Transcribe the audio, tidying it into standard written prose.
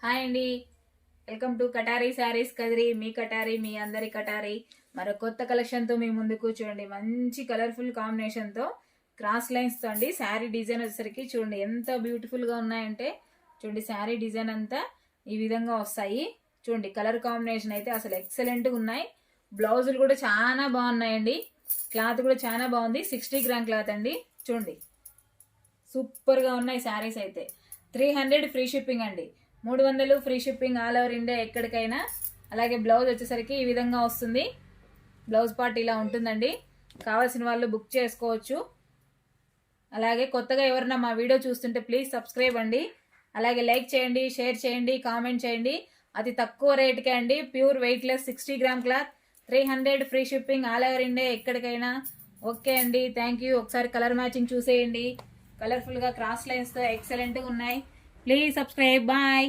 Hi అండి, welcome to కటారీ saris Kadiri. మీ కటారీ, మీ అందరి కటారీ మరో కొత్త కలెక్షన్తో మీ ముందుకు. చూడండి, మంచి కలర్ఫుల్ కాంబినేషన్తో క్రాస్ లైన్స్తో అండి శారీ డిజైన్ వచ్చేసరికి చూడండి ఎంత బ్యూటిఫుల్గా ఉన్నాయంటే. చూడండి, శారీ డిజైన్ అంతా ఈ విధంగా వస్తాయి. చూడండి, కలర్ కాంబినేషన్ అయితే అసలు ఎక్సలెంట్గా ఉన్నాయి. బ్లౌజులు కూడా చాలా బాగున్నాయండి. క్లాత్ కూడా చాలా బాగుంది. 60 గ్రామ్ క్లాత్ అండి. చూడండి, సూపర్గా ఉన్నాయి శారీస్ అయితే. 300 ఫ్రీ షిప్పింగ్ అండి. 300 free shipping all over India ఎక్కడికైనా. అలాగే బ్లౌజ్ వచ్చేసరికి ఈ విధంగా వస్తుంది. బ్లౌజ్ పార్ట్ ఇలా ఉంటుందండి. కావాల్సిన వాళ్ళు బుక్ చేసుకోవచ్చు. అలాగే కొత్తగా ఎవరైనా మా వీడియో చూస్తుంటే ప్లీజ్ సబ్స్క్రైబ్ అండి. అలాగే లైక్ చేయండి, షేర్ చేయండి, కామెంట్ చేయండి. అతి తక్కువ రేట్కే అండి. Pure weightless 60 gram cloth, 300 free shipping all over India ఎక్కడికైనా. ఓకే అండి, థ్యాంక్ యూ. ఒకసారి కలర్ మ్యాచింగ్ చూసేయండి. కలర్ఫుల్గా క్రాస్ లైన్స్తో ఎక్సలెంట్గా ఉన్నాయి. Please subscribe. బాయ్.